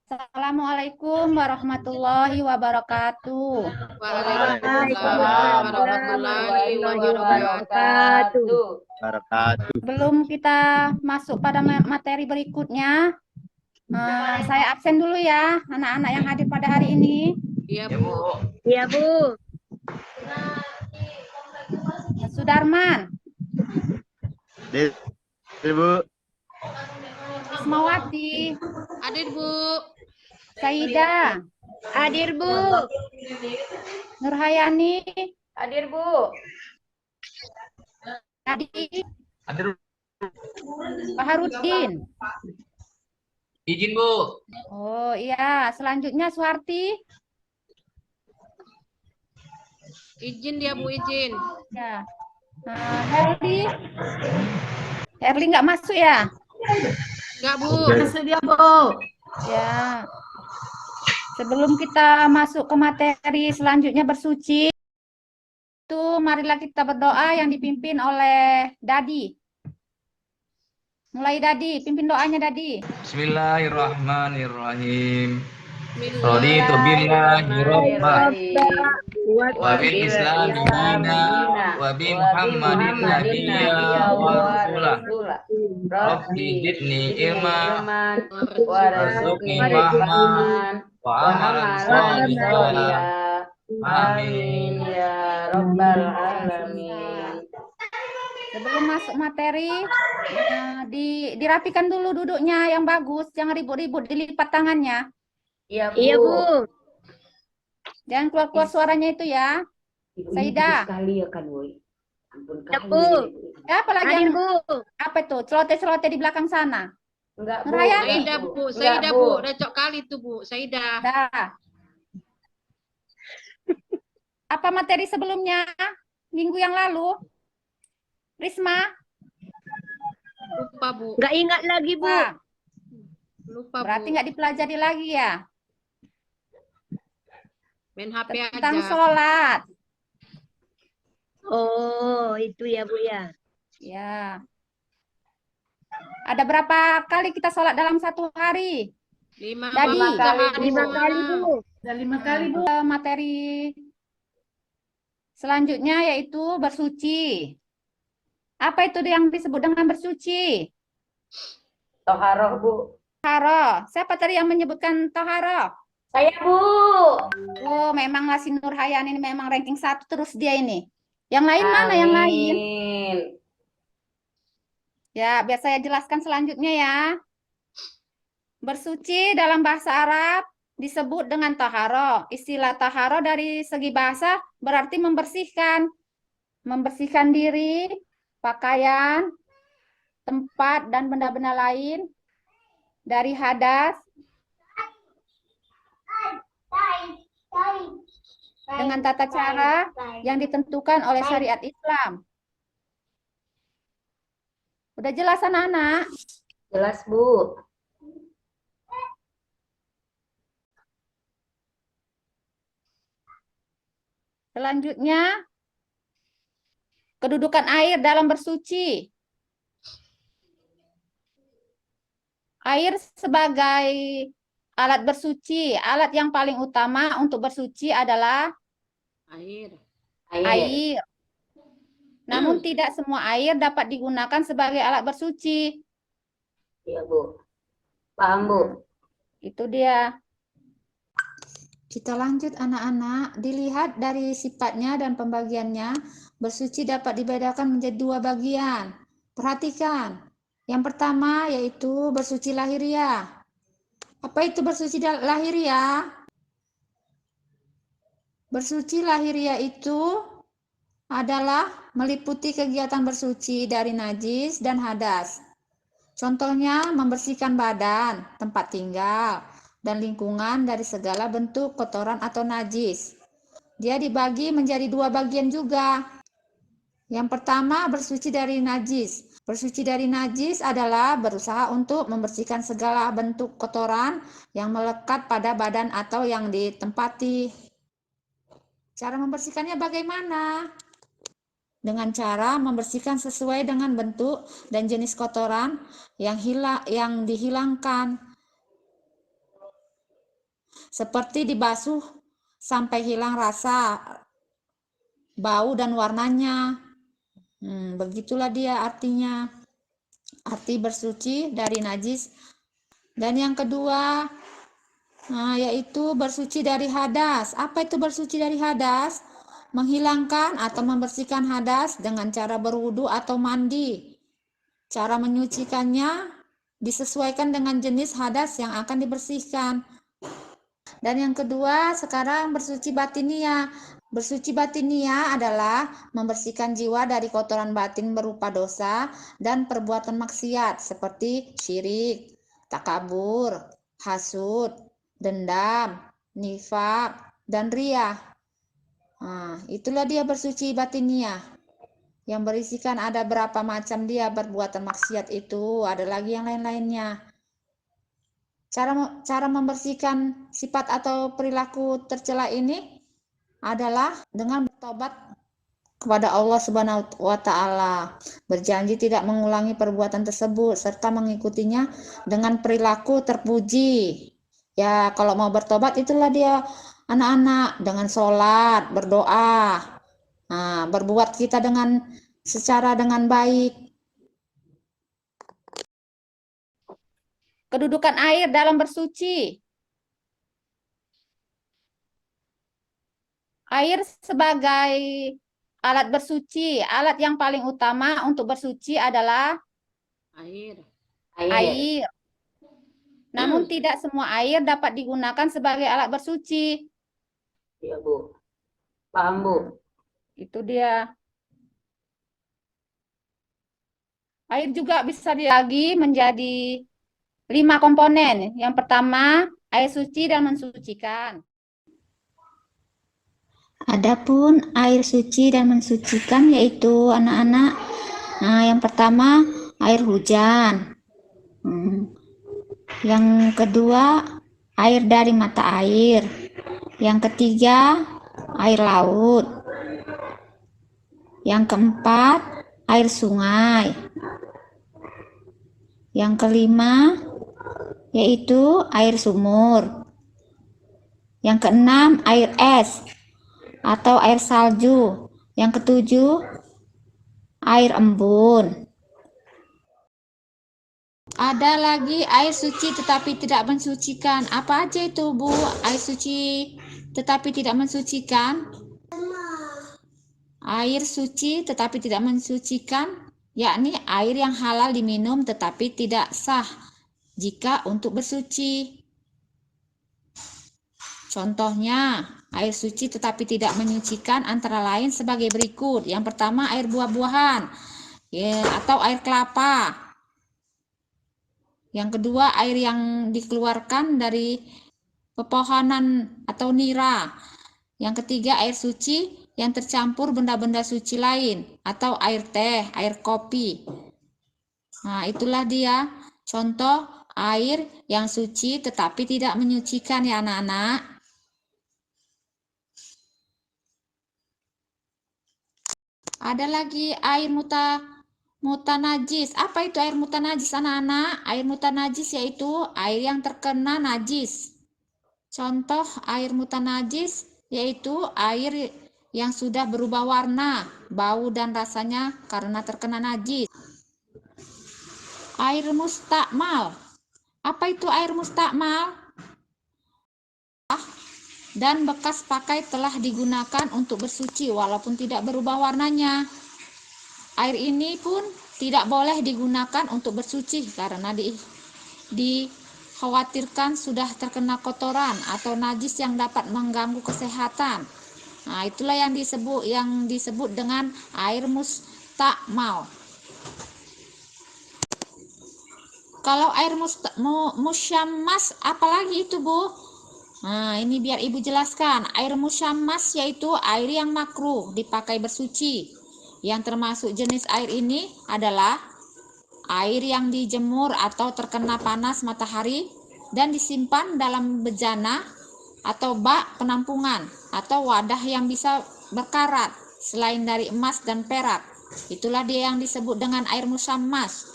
Assalamualaikum warahmatullahi wabarakatuh. Waalaikumsalam warahmatullahi wabarakatuh. Sebelum kita masuk pada materi berikutnya, saya absen dulu ya, anak-anak yang hadir pada hari ini. Iya, Bu. Iya, Bu. Sudarman, Bu. Ismawati, Hadir, Bu. Saida, Hadir, Bu. Nurhayani, Hadir, Bu. Adi, Hadir. Pak Harudin. Izin, Bu. Oh iya, selanjutnya Suharti. Izin dia, Bu, izin. Ya. Herli. Herli nggak masuk ya? Enggak, Bu. Masuk dia, Bu. Ya. Sebelum kita masuk ke materi selanjutnya bersuci, itu marilah kita berdoa yang dipimpin oleh Dadi. Mulai Dadi, pimpin doanya Dadi. Bismillahirrahmanirrahim. Raditu billahi rabba wa bil islami dina wa bi muhammadin nabiyya wa rasulah. Rabbi zidni ilma warzuqni fahma wa amalan sholihan. Amin ya rabbal alamin. Sebelum masuk materi, dirapikan dulu duduknya yang bagus, jangan ribut-ribut, dilipat tangannya. Iya, Bu. Iya, Bu. Jangan keluar-keluar suaranya itu ya. Saida. Sekali ya kan, Boy. Ampun Ya, kali. Bu. Ya, apalagi Hadir, yang Bu. apa itu? Celote-celote di belakang sana. Enggak, Bu. Nurhayani. Saida, Bu. Saida, Bu. Udah cok kali tuh, Bu. Saida. Dah. Apa materi sebelumnya? Minggu yang lalu? Risma? Lupa, Bu. Enggak ingat lagi, Bu. Wah, Lupa, berarti Bu. nggak dipelajari lagi ya? Main HP Tentang aja. sholat. Oh, itu ya, Bu ya. Ya. Ada berapa kali kita sholat dalam satu hari? 5 Dadi. waktu sehari, 5 Bu. kali, Bu. Udah 5 kali, Bu. Materi selanjutnya yaitu bersuci. Apa itu yang disebut dengan bersuci? Toharoh, Bu. Toharoh. Siapa tadi yang menyebutkan toharoh? Saya, Bu. Oh, memang si Nurhayani ini memang ranking 1 terus dia ini. Yang lain mana yang lain? Ya, biar saya jelaskan selanjutnya ya. Bersuci dalam bahasa Arab disebut dengan taharoh. Istilah taharoh dari segi bahasa berarti membersihkan. Membersihkan diri, pakaian, tempat, dan benda-benda lain dari hadas dengan tata cara yang ditentukan oleh syariat Islam. Udah jelas anak-anak? Jelas, Bu. Selanjutnya, kedudukan air dalam bersuci. Air sebagai alat bersuci. Alat yang paling utama untuk bersuci adalah Air. air. Namun tidak semua air dapat digunakan sebagai alat bersuci. Iya, Bu. Paham, Bu. Itu dia. Kita lanjut anak-anak. Dilihat dari sifatnya dan pembagiannya, bersuci dapat dibedakan menjadi 2 bagian. Perhatikan. Yang pertama yaitu bersuci lahiriah. Apa itu bersuci lahiriah? Bersuci lahiriah itu adalah meliputi kegiatan bersuci dari najis dan hadas. Contohnya membersihkan badan, tempat tinggal, dan lingkungan dari segala bentuk kotoran atau najis. Dia dibagi menjadi 2 bagian juga. Yang pertama bersuci dari najis. Bersuci dari najis adalah berusaha untuk membersihkan segala bentuk kotoran yang melekat pada badan atau yang ditempati. Cara membersihkannya bagaimana? Dengan cara membersihkan sesuai dengan bentuk dan jenis kotoran yang dihilangkan. seperti dibasuh sampai hilang rasa, bau dan warnanya. Begitulah dia artinya, arti bersuci dari najis. Dan yang kedua, yaitu bersuci dari hadas. Apa itu bersuci dari hadas? Menghilangkan atau membersihkan hadas dengan cara berwudu atau mandi. Cara menyucikannya disesuaikan dengan jenis hadas yang akan dibersihkan. Dan yang kedua, sekarang bersuci batiniah. Bersuci batiniah adalah membersihkan jiwa dari kotoran batin berupa dosa dan perbuatan maksiat seperti syirik, takabur, hasud, dendam, nifak, dan riyah. Itulah dia bersuci batiniah. Yang berisikan ada berapa macam dia perbuatan maksiat itu, ada lagi yang lain-lainnya. Cara membersihkan sifat atau perilaku tercela ini adalah dengan bertobat kepada Allah Subhanahu wa Ta'ala, berjanji tidak mengulangi perbuatan tersebut serta mengikutinya dengan perilaku terpuji. Ya, kalau mau bertobat itulah dia anak-anak, dengan sholat, berdoa, berbuat kita dengan baik. Kedudukan air dalam bersuci. Air sebagai alat bersuci. Alat yang paling utama untuk bersuci adalah Air. air. Namun tidak semua air dapat digunakan sebagai alat bersuci. Iya, Bu. Paham, Bu. Itu dia. Air juga bisa dibagi menjadi 5 komponen. Yang pertama, air suci dan mensucikan. Adapun air suci dan mensucikan yaitu anak-anak, yang pertama air hujan. Yang kedua, air dari mata air. Yang ketiga, air laut. Yang keempat, air sungai. Yang kelima, yaitu air sumur. Yang keenam, air es atau air salju. Yang ketujuh, air embun. Ada lagi air suci tetapi tidak mensucikan. Apa aja itu, Bu? Air suci tetapi tidak mensucikan? Air suci tetapi tidak mensucikan, yakni air yang halal diminum tetapi tidak sah jika untuk bersuci. Contohnya, air suci tetapi tidak menyucikan antara lain sebagai berikut. Yang pertama, air buah-buahan atau air kelapa. Yang kedua, air yang dikeluarkan dari pepohonan atau nira. Yang ketiga, air suci yang tercampur benda-benda suci lain atau air teh, air kopi. Itulah dia contoh air yang suci tetapi tidak menyucikan ya anak-anak. Ada lagi air mutanajis. Apa itu air mutanajis anak-anak? Air mutanajis yaitu air yang terkena najis. Contoh air mutanajis yaitu air yang sudah berubah warna, bau dan rasanya karena terkena najis. Air mustakmal. Apa itu air mustakmal? Dan bekas pakai telah digunakan untuk bersuci walaupun tidak berubah warnanya. Air ini pun tidak boleh digunakan untuk bersuci karena dikhawatirkan sudah terkena kotoran atau najis yang dapat mengganggu kesehatan. Itulah yang disebut dengan air mustakmal. Kalau air musyammas, apalagi itu, Bu? Ini biar Ibu jelaskan. Air musyammas yaitu air yang makruh dipakai bersuci. Yang termasuk jenis air ini adalah air yang dijemur atau terkena panas matahari dan disimpan dalam bejana atau bak penampungan atau wadah yang bisa berkarat selain dari emas dan perak. Itulah dia yang disebut dengan air musyammas.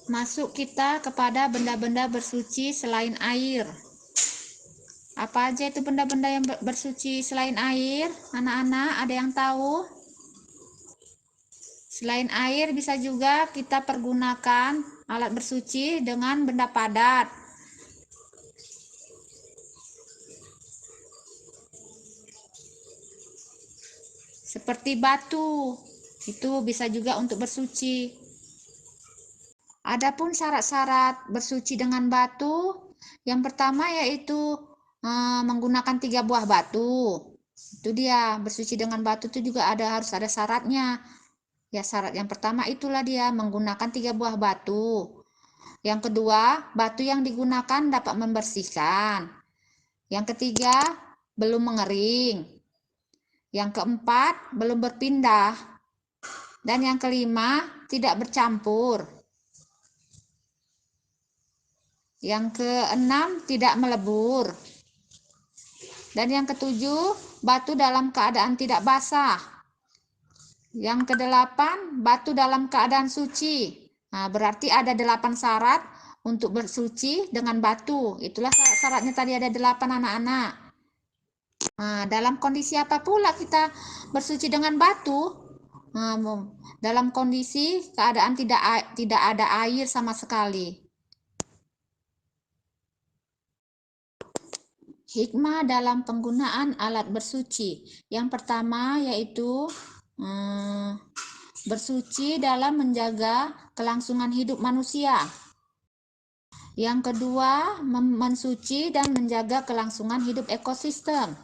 Masuk kita kepada benda-benda bersuci selain air. Apa aja itu benda-benda yang bersuci selain air? Anak-anak, ada yang tahu? Selain air bisa juga kita pergunakan alat bersuci dengan benda padat. Seperti batu, itu bisa juga untuk bersuci. Adapun syarat-syarat bersuci dengan batu, yang pertama yaitu menggunakan 3 buah batu. Itu dia, bersuci dengan batu itu juga harus ada syaratnya. Ya, syarat yang pertama itulah dia menggunakan 3 buah batu. Yang kedua, batu yang digunakan dapat membersihkan. Yang ketiga, belum mengering. Yang keempat, belum berpindah. Dan yang kelima, tidak bercampur. Yang keenam, tidak melebur. Dan yang ketujuh, batu dalam keadaan tidak basah. Yang kedelapan, batu dalam keadaan suci. Nah, berarti ada 8 syarat untuk bersuci dengan batu. Itulah syaratnya tadi ada 8 anak-anak. Nah, dalam kondisi apa pula kita bersuci dengan batu? Nah, dalam kondisi keadaan tidak ada air sama sekali. Hikmah dalam penggunaan alat bersuci. Yang pertama yaitu bersuci dalam menjaga kelangsungan hidup manusia. Yang kedua, mensuci dan menjaga kelangsungan hidup ekosistem.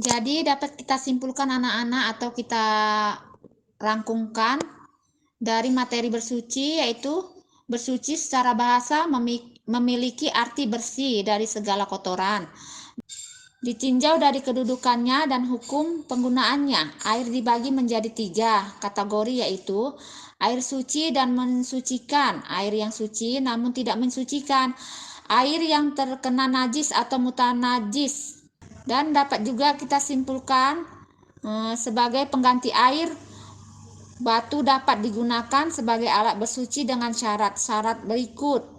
Jadi dapat kita simpulkan anak-anak atau kita rangkumkan dari materi bersuci, yaitu bersuci secara bahasa memiliki arti bersih dari segala kotoran. Ditinjau dari kedudukannya dan hukum penggunaannya, air dibagi menjadi 3 kategori, yaitu air suci dan mensucikan, air yang suci namun tidak mensucikan, air yang terkena najis atau mutanajis. Dan dapat juga kita simpulkan sebagai pengganti air, batu dapat digunakan sebagai alat bersuci dengan syarat-syarat berikut.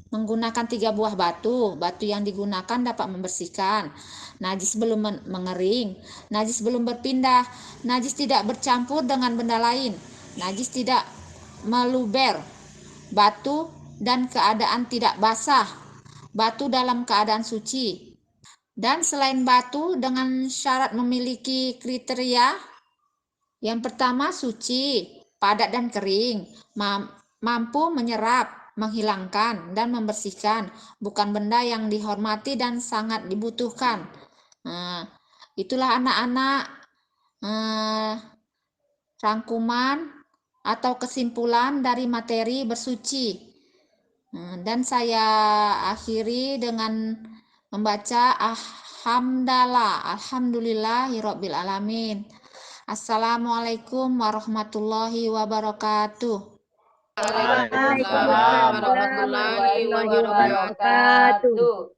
Menggunakan 3 buah batu. Batu yang digunakan dapat membersihkan. Najis belum mengering. Najis belum berpindah. Najis tidak bercampur dengan benda lain. Najis tidak meluber. Batu dan keadaan tidak basah. Batu dalam keadaan suci. Dan selain batu dengan syarat memiliki kriteria. Yang pertama, suci, padat dan kering, mampu menyerap, menghilangkan dan membersihkan, bukan benda yang dihormati dan sangat dibutuhkan. Nah, itulah anak-anak rangkuman atau kesimpulan dari materi bersuci. Dan saya akhiri dengan membaca Alhamdulillahirabbil alamin. Assalamualaikum warahmatullahi wabarakatuh. Waalaikumsalam warahmatullahi wabarakatuh.